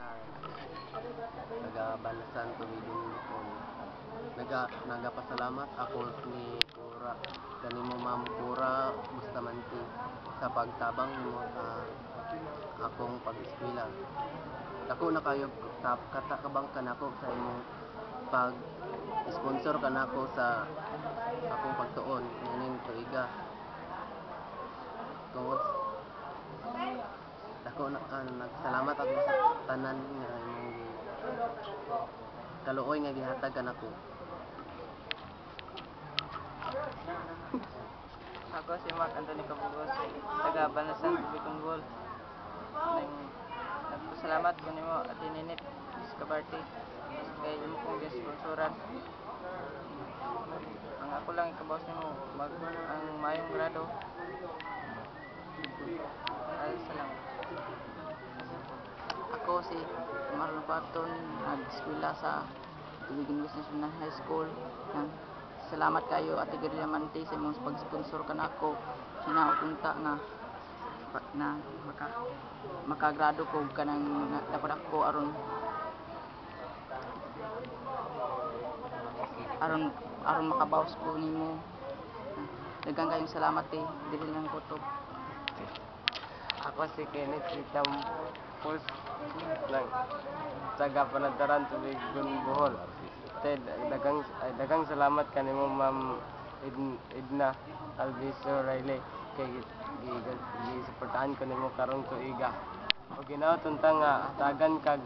Bernal, taga Balasan, Tubigon, Bukol. Nagapasalamat ako ni Kura kanimo Ma'am Kura Bustamante sa pagtabang nimo sa akong pag-eskwela. Dako na kayo katakabang kanako sa imong pag-sponsor kanako sa akong pagtuon nganing tuiga. Tungod dako na nagsalamat ako sa tanan nga imong kaluoy nga gihatag kanako. Ako si Mark Anthony Cabugos, taga Banasan, Bicol. Nagpasalamat ko nimo at Ninit Discabarte kay imo kong gisponsoran. Ang ako lang ikabawas nimo ang mayong grado. Salamat. Ako si Marlon Paton, nag-eskwela sa Tubigon West National High School. Salamat kayo Ate Guerrilla Mante sa imong pag-sponsor kanako. Hinaot unta na makagrado ko kanang dapat ako aron makabawas ko nimo. Daghang kayong salamat dili lang ko to. Ako si Kenneth Sitam Pulse ng taga Panadaran, Tubigon, Bohol. Daghang salamat kanimo Ma'am Edna Alviso Riley kay gisuportahan ko nimo karong tuiga. O ginaot unta nga hatagan kag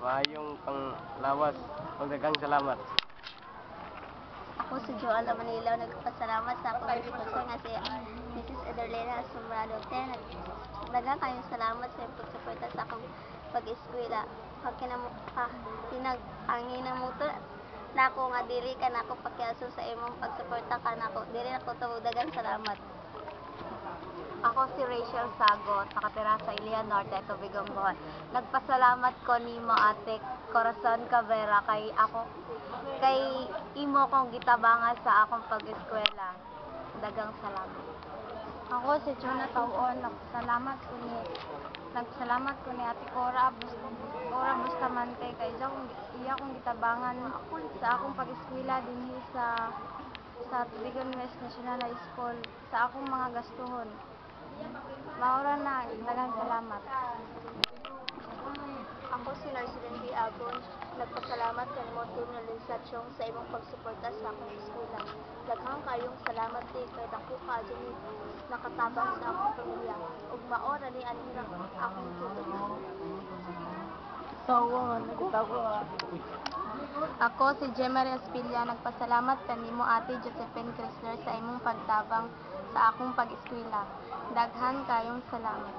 maayong panglawas. Ug daghang salamat. Ako si Joanna Manilaw, nagpasalamat sa akong sponsor nga si Mrs. Edelena Sombrado. Daghang kayong salamat sa pagsuporta sa akong pag-eskwela. Pinag-angin mo to na ako nga diri ka na ako pakiaso sa imong pagsuporta ka na ako. Diri ako daghang salamat. Ako si Rachel Sagot, nakatira sa Ilian Norte, Tubigon, Bohol. Nagpasalamat ko nimo Ate Corazon Cabrera kay imo kong gitabangan sa akong pag-eskwela. Daghang salamat. Ako si Jonah Tauon, nagpasalamat ko ni Ate Cora Bustamante kay iya kong gitabangan sa akong pag-eskwela dinhi sa Tubigon West National High School sa akong mga gastuhon. Maura na, daghang salamat. Ako si Narcilin B. Abon, nagpasalamat kanimo Team Nalinsatsyong sa imong pagsuporta sa akong eskwela. Daghang kayong salamat kay dako ka dinhi nakatabang sa akong pamilya ug mao ra ni anira akong tutoy. Ako si Jemaria Espilla, nagpasalamat kanimo Ate Josephine Chrysler sa imong pagtabang sa akong pag-eskwela. Daghan kayong salamat.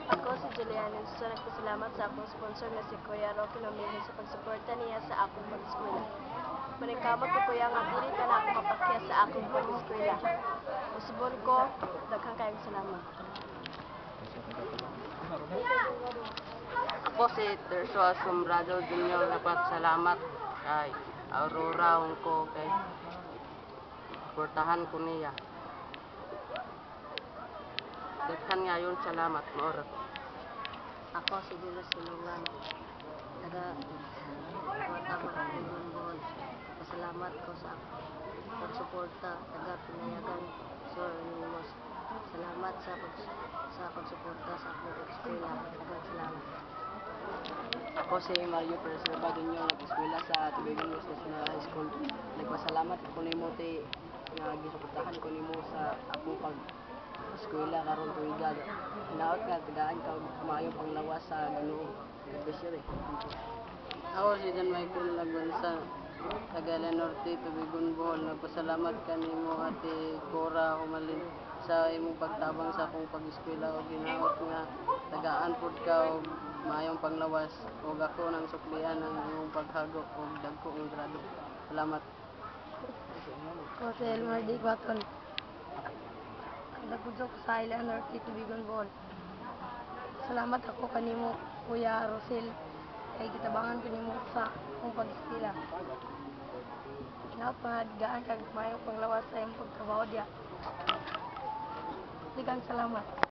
Ako si Juliana Enzo, nagpasalamat sa akong sponsor na si Kuya Rocky Lomino sa pagsuporta niya sa akong pag-eskwela. Maningkamot ko kuya nga dili ka na ako mapakya sa akong pag-eskwela. Usbon ko, daghang kayong salamat. Ako si Tercio Sombrado Jr. Nagpasalamat kay Aurora ko kay suportahan ko niya. Daghan ngayon salamat maura. Ako si Dilo Silungan, taga Matabang, Tubigon. Pasalamat ko sa pagsuporta, taga Pinayagan, Sir Nimos. Salamat sa pagsuporta sa akong eskwela. Daghang salamat. Ako si Mario Perez Rabadinho, nag-eskwela sa Tubigon West National High School. Nagpasalamat ko nimo nga gisuportahan ko nimo sa akong pag-eskwela karon tuiga. Hinaot nga tagaan ka maayo panglawas sa Ginoo. Kabisyo Ako si John Michael Lagunsa, taga Norte, Tubigon, Bohol. Nagpasalamat kanimo Ate Cora Humalin sa imong pagtabang sa akong pag-eskwela ug ginaot nga tagaan pud ka og maayong panglawas ug ako nang suklian ang imong paghago ug dagko nga grado. Salamat. Ako si Elmar D. Baton, nagpudsok sa Ilian Norte, Tubigon, Bohol. Salamat ako kanimo Kuya Rosel kay gitabangan ko nimo sa akong pag-eskwela. Hinaot gaan kag mayong panglawas sa imong pagtrabaho diya. Daghang salamat.